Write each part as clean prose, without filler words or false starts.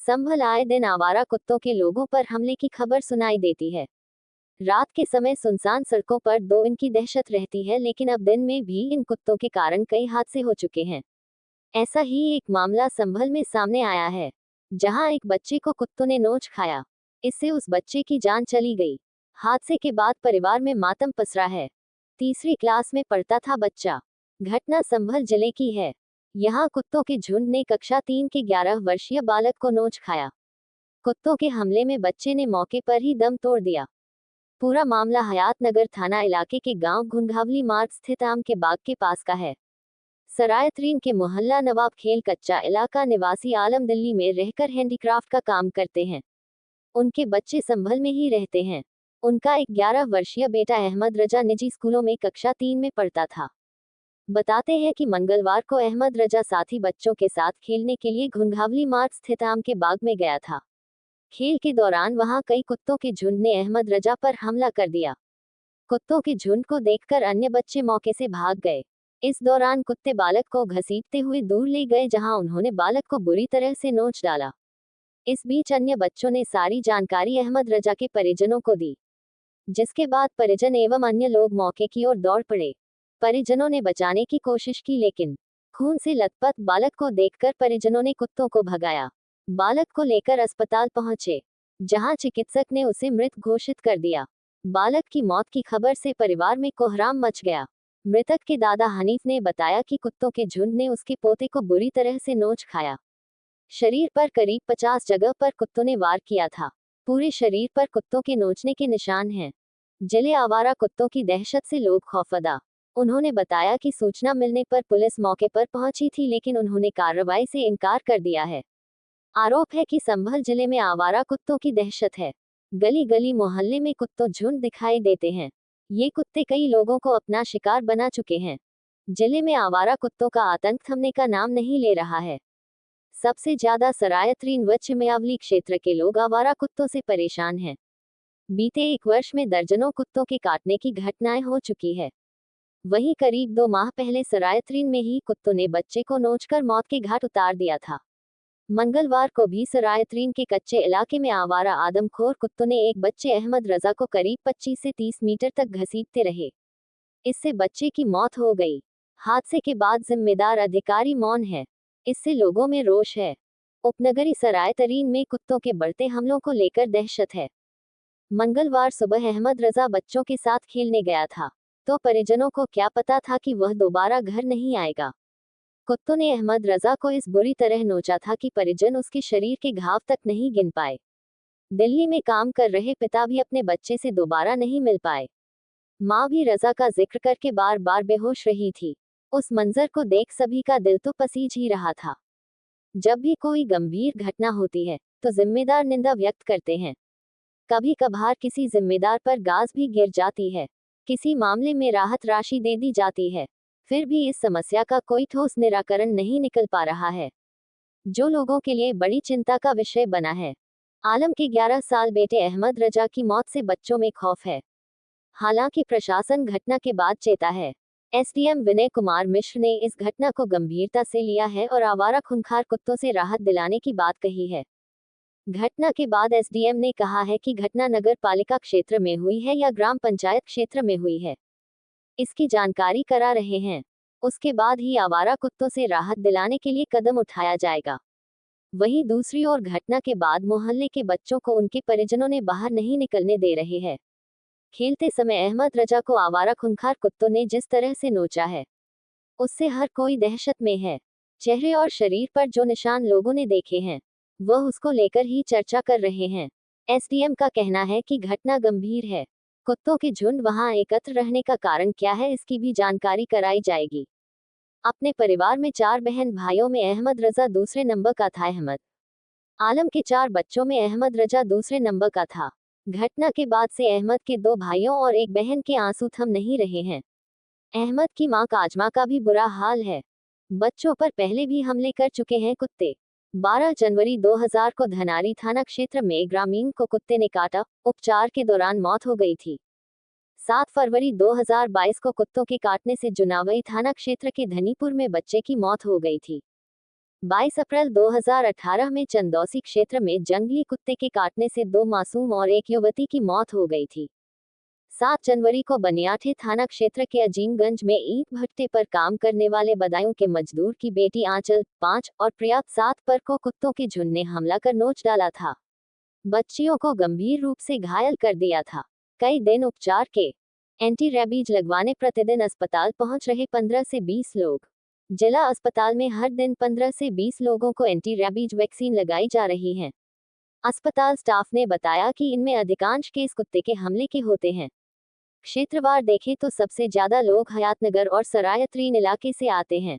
संभल आए दिन आवारा कुत्तों के लोगों पर हमले की खबर सुनाई देती है। रात के समय सुनसान सड़कों पर दो इनकी दहशत रहती है, लेकिन अब दिन में भी इन कुत्तों के कारण कई हादसे हो चुके हैं। ऐसा ही एक मामला संभल में सामने आया है, जहां एक बच्चे को कुत्तों ने नोच खाया। इससे उस बच्चे की जान चली गई। हादसे के बाद परिवार में मातम पसरा है। तीसरी क्लास में पढ़ता था बच्चा। घटना संभल जिले की है। यहाँ कुत्तों के झुंड ने कक्षा 3 के 11 वर्षीय बालक को नोच खाया। कुत्तों के हमले में बच्चे ने मौके पर ही दम तोड़ दिया। पूरा मामला हयात नगर थाना इलाके के गांव घुंघावली मार्ग स्थित आम के बाग के पास का है। सरायतरीन के मोहल्ला नवाब खेल कच्चा इलाका निवासी आलम दिल्ली में रहकर हैंडीक्राफ्ट का काम करते हैं। उनके बच्चे संभल में ही रहते हैं। उनका एक 11 वर्षीय बेटा अहमद रजा निजी स्कूलों में कक्षा 3 में पढ़ता था। बताते हैं कि मंगलवार को अहमद रजा साथी बच्चों के साथ खेलने के लिए घुंघावली मार्ग स्थित आम के बाग में गया था। खेल के दौरान वहां कई कुत्तों के झुंड ने अहमद रजा पर हमला कर दिया। कुत्तों के झुंड को देखकर अन्य बच्चे मौके से भाग गए। इस दौरान कुत्ते बालक को घसीटते हुए दूर ले गए, जहां उन्होंने बालक को बुरी तरह से नोच डाला। इस बीच अन्य बच्चों ने सारी जानकारी अहमद रजा के परिजनों को दी, जिसके बाद परिजन एवं अन्य लोग मौके की ओर दौड़ पड़े। परिजनों ने बचाने की कोशिश की, लेकिन खून से लथपथ बालक को देखकर परिजनों ने कुत्तों को भगाया। बालक को लेकर अस्पताल पहुंचे, जहां चिकित्सक ने उसे मृत घोषित कर दिया। बालक की मौत की खबर से परिवार में कोहराम मच गया। मृतक के दादा हनीफ ने बताया कि कुत्तों के झुंड ने उसके पोते को बुरी तरह से नोच खाया। शरीर पर करीब 50 जगह पर कुत्तों ने वार किया था। पूरे शरीर पर कुत्तों के नोचने के निशान हैं। जिले आवारा कुत्तों की दहशत से लोग खौफजदा। उन्होंने बताया कि सूचना मिलने पर पुलिस मौके पर पहुंची थी, लेकिन उन्होंने कार्रवाई से इनकार कर दिया है। आरोप है कि संभल जिले में आवारा कुत्तों की दहशत है। गली गली मोहल्ले में कुत्तों झुंड दिखाई देते हैं। ये कुत्ते कई लोगों को अपना शिकार बना चुके हैं। जिले में आवारा कुत्तों का आतंक थमने का नाम नहीं ले रहा है। सबसे ज्यादा सरायतरीन व चिमयावली क्षेत्र के लोग आवारा कुत्तों से परेशान हैं। बीते एक वर्ष में दर्जनों कुत्तों के काटने की घटनाएं हो चुकी है। वहीं करीब 2 माह पहले सरायतरीन में ही कुत्तों ने बच्चे को नोचकर मौत के घाट उतार दिया था। मंगलवार को भी सरायतरीन के कच्चे इलाके में आवारा आदमखोर कुत्तों ने एक बच्चे अहमद रजा को करीब 25 से 30 मीटर तक घसीटते रहे। इससे बच्चे की मौत हो गई। हादसे के बाद जिम्मेदार अधिकारी मौन है। इससे लोगों में रोष है। उपनगरी सरायतरीन में कुत्तों के बढ़ते हमलों को लेकर दहशत है। मंगलवार सुबह अहमद रजा बच्चों के साथ खेलने गया था, तो परिजनों को क्या पता था कि वह दोबारा घर नहीं आएगा। कुत्तों ने अहमद रजा को इस बुरी तरह नोचा था कि परिजन उसके शरीर के घाव तक नहीं गिन पाए। दिल्ली में काम कर रहे पिता भी अपने बच्चे से दोबारा नहीं मिल पाए। माँ भी रजा का जिक्र करके बार बार बेहोश रही थी। उस मंजर को देख सभी का दिल तो पसीज ही रहा था। जब भी कोई गंभीर घटना होती है, तो जिम्मेदार निंदा व्यक्त करते हैं। कभी कभार किसी जिम्मेदार पर गाज भी गिर जाती है। किसी मामले में राहत राशि दे दी जाती है। फिर भी इस समस्या का कोई ठोस निराकरण नहीं निकल पा रहा है, जो लोगों के लिए बड़ी चिंता का विषय बना है। आलम के 11 साल बेटे अहमद रजा की मौत से बच्चों में खौफ है। हालांकि प्रशासन घटना के बाद चेता है। एसडीएम विनय कुमार मिश्र ने इस घटना को गंभीरता से लिया है और आवारा खूंखार कुत्तों से राहत दिलाने की बात कही है। घटना के बाद एसडीएम ने कहा है कि घटना नगर पालिका क्षेत्र में हुई है या ग्राम पंचायत क्षेत्र में हुई है, इसकी जानकारी करा रहे हैं। उसके बाद ही आवारा कुत्तों से राहत दिलाने के लिए कदम उठाया जाएगा। वहीं दूसरी ओर घटना के बाद मोहल्ले के बच्चों को उनके परिजनों ने बाहर नहीं निकलने दे रहे हैं। खेलते समय अहमद रजा को आवारा खूंखार कुत्तों ने जिस तरह से नोचा है, उससे हर कोई दहशत में है। चेहरे और शरीर पर जो निशान लोगों ने देखे हैं, वह उसको लेकर ही चर्चा कर रहे हैं। एसडीएम का कहना है कि घटना गंभीर है। कुत्तों के झुंड वहां एकत्र रहने का कारण क्या है, इसकी भी जानकारी कराई जाएगी। अपने परिवार में 4 बहन भाइयों में अहमद रजा दूसरे नंबर का था। अहमद आलम के 4 बच्चों में अहमद रजा दूसरे नंबर का था। घटना के बाद से अहमद के 2 भाइयों और एक बहन के आंसू थम नहीं रहे हैं। अहमद की मां काजमा का भी बुरा हाल है। बच्चों पर पहले भी हमले कर चुके हैं कुत्ते। 12 जनवरी 2000 को धनारी थाना क्षेत्र में ग्रामीण को कुत्ते ने काटा, उपचार के दौरान मौत हो गई थी। 7 फरवरी 2022 को कुत्तों के काटने से जुनावई थाना क्षेत्र के धनीपुर में बच्चे की मौत हो गई थी। 22 अप्रैल 2018 में चंदौसी क्षेत्र में जंगली कुत्ते के काटने से 2 मासूम और एक युवती की मौत हो गई थी। 7 जनवरी को बनियाठी थाना क्षेत्र के अजीमगंज में ईंट भट्टे पर काम करने वाले बदायूं के मजदूर की बेटी आंचल 5 और प्रयाग 7 पर को कुत्तों के झुंड ने हमला कर नोच डाला था। बच्चियों को गंभीर रूप से घायल कर दिया था। कई दिन उपचार के एंटी रेबीज लगवाने प्रतिदिन अस्पताल पहुंच रहे 15 से 20 लोग। जिला अस्पताल में हर दिन 15 से 20 लोगों को एंटी रेबीज वैक्सीन लगाई जा रही है। अस्पताल स्टाफ ने बताया कि इनमें अधिकांश केस कुत्ते के हमले के होते हैं। क्षेत्रवार देखें तो सबसे ज्यादा लोग हयातनगर और सरायत्रीन इलाके से आते हैं।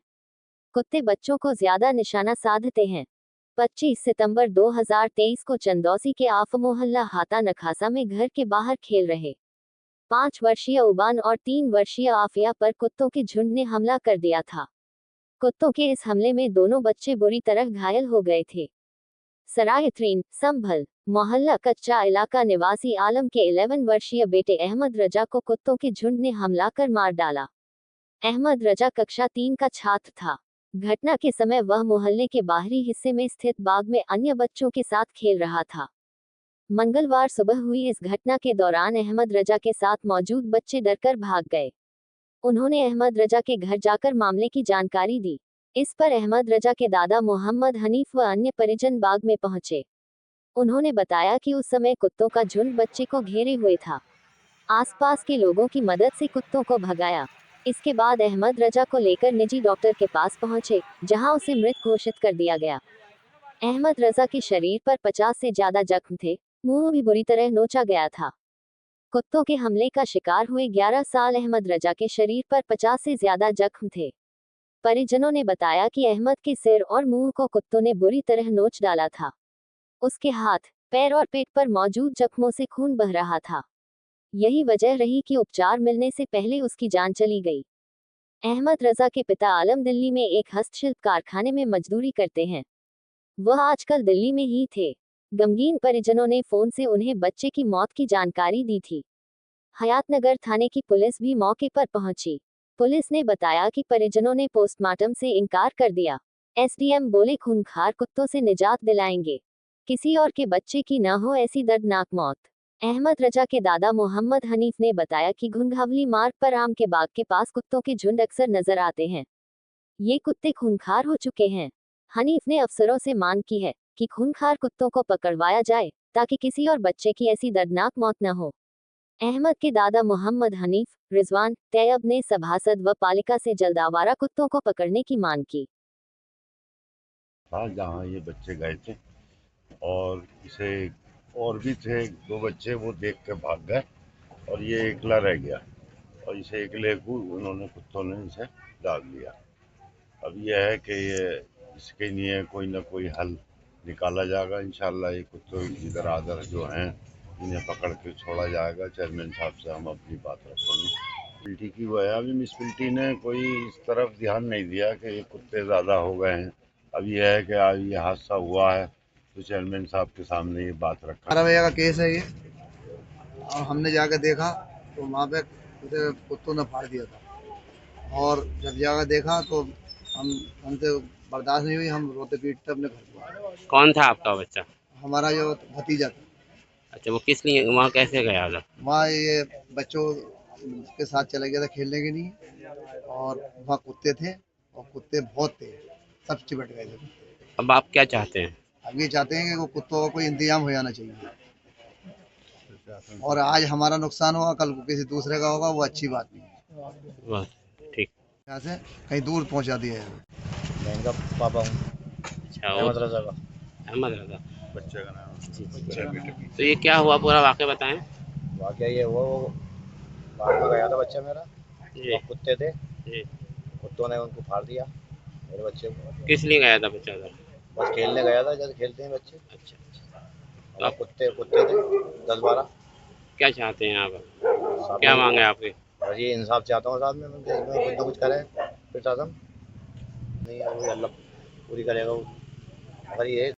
कुत्ते बच्चों को ज्यादा निशाना साधते हैं। 25 सितंबर 2023 को चंदौसी के आफ मोहल्ला हाता नखासा में घर के बाहर खेल रहे 5 वर्षीय उबान और 3 वर्षीय आफिया पर कुत्तों के झुंड ने हमला कर दिया था। कुत्तों के इस हमले में दोनों बच्चे बुरी तरह घायल हो गए थे। सरायत्रीन संभल मोहल्ला कच्चा इलाका निवासी आलम के 11 वर्षीय बेटे अहमद रजा को कुत्तों के झुंड ने हमला कर मार डाला। अहमद रजा कक्षा 3 का छात्र था। घटना के समय वह मोहल्ले के बाहरी हिस्से में स्थित बाग में अन्य बच्चों के साथ खेल रहा था। मंगलवार सुबह हुई इस घटना के दौरान अहमद रजा के साथ मौजूद बच्चे डरकर भाग गए। उन्होंने अहमद रजा के घर जाकर मामले की जानकारी दी। इस पर अहमद रजा के दादा मोहम्मद हनीफ व अन्य परिजन बाग में पहुंचे। उन्होंने बताया कि उस समय कुत्तों का झुंड बच्चे को घेरे हुए था। आसपास के लोगों की मदद से कुत्तों को भगाया। इसके बाद अहमद रजा को लेकर निजी डॉक्टर के पास पहुंचे, जहां उसे मृत घोषित कर दिया गया। अहमद रजा के शरीर पर 50 से ज्यादा जख्म थे, मुंह भी बुरी तरह नोचा गया था। कुत्तों के हमले का शिकार हुए 11 साल अहमद रजा के शरीर पर 50 से ज्यादा जख्म थे। परिजनों ने बताया कि अहमद के सिर और मुंह को कुत्तों ने बुरी तरह नोच डाला था। उसके हाथ, पैर और पेट पर मौजूद जख्मों से खून बह रहा था। यही वजह रही कि उपचार मिलने से पहले उसकी जान चली गई। अहमद रजा के पिता आलम दिल्ली में एक हस्तशिल्प कारखाने में मजदूरी करते हैं। वह आजकल दिल्ली में ही थे। गमगीन परिजनों ने फोन से उन्हें बच्चे की मौत की जानकारी दी थी। हयातनगर थाने की पुलिस भी मौके पर पहुंची। पुलिस ने बताया कि परिजनों ने पोस्टमार्टम से इनकार कर दिया। एसडीएम बोले खूंखार कुत्तों से निजात दिलाएंगे, किसी और के बच्चे की न हो ऐसी दर्दनाक मौत। अहमद रजा के दादा मोहम्मद हनीफ ने बताया कि घुंघावली मार्ग पर आम के बाग के पास कुत्तों के झुंड अक्सर नजर आते हैं। ये कुत्ते खूंखार हो चुके हैं। हनीफ ने अफसरों से मांग की है कि खूंखार कुत्तों को पकड़वाया जाए, ताकि किसी और बच्चे की ऐसी दर्दनाक मौत न हो। अहमद के दादा मोहम्मद हनीफ, रिजवान तैयब ने सभासद व पालिका से जल्द आवारा कुत्तों को पकड़ने की मांग की। जहाँ ये बच्चे गए थे और इसे और भी थे 2 बच्चे, वो देख के भाग गए और ये अकेला रह गया और इसे अकेले को उन्होंने कुत्तों ने इसे डाल दिया। अब यह है कि ये इसके लिए कोई ना कोई हल निकाला जाएगा। इंशाल्लाह ये कुत्तों की दरादर जो हैं इन्हें पकड़ के छोड़ा जाएगा। चेयरमैन साहब से हम अपनी बात रखेंगे। म्यूनसिपैलिटी की वो है, अभी म्यूनसिपैलिटी ने कोई इस तरफ ध्यान नहीं दिया कि ये कुत्ते ज़्यादा हो गए हैं। अब यह है कि आज ये हादसा हुआ है तो चेयरमैन साहब के सामने ये बात रखा। 12 भैया का केस है ये, और हमने जाकर देखा तो वहाँ पे उसे कुत्तों ने फाड़ दिया था। और जब जाकर देखा तो हमसे बर्दाश्त नहीं हुई, हम रोते पीटते अपने घर को। कौन था आपका बच्चा? हमारा जो भतीजा था। अच्छा, वो किस लिए वहाँ कैसे गया था? वहाँ ये बच्चों के साथ चला गया था खेलने के लिए, और वहाँ कुत्ते थे और कुत्ते बहुत थे, सब चिपट गए थे। अब आप क्या चाहते हैं? अब ये चाहते हैं कि वो कुत्तों का कोई इंतजाम हो जाना चाहिए, और आज हमारा नुकसान होगा, कल को किसी दूसरे का होगा, वो अच्छी बात नहीं है। बस ठीक। यहाँ से कहीं दूर पहुँचा दिया है। मैं इनका पापा हूँ, अच्छा, अहमद रजा का अहमद रजा। बच्चे का नाम तो ये क्या हुआ, पूरा वाक़या बताएं। वाकया ये हुआ, वो बाहर में गया था बच्चा मेरा, जी और कुत्ते थे, जी। कुत्तों ने उनको फाड़ दिया मेरे बच्चे को। किस लिए गया था बच्चा उधर? बस खेलने गया था, जैसे खेलते हैं बच्चे। अच्छा अच्छा। और कुत्ते कुत्ते थे 10-12। क्या चाहते हैं आप? साहब क्या मैं मांगे आपके? बस ये इंसाफ चाहता हूँ साहब, मैं कुछ ना कुछ करे प्रशासन। नहीं है, वही अल्लाह पूरी करेगा वो, मगर ये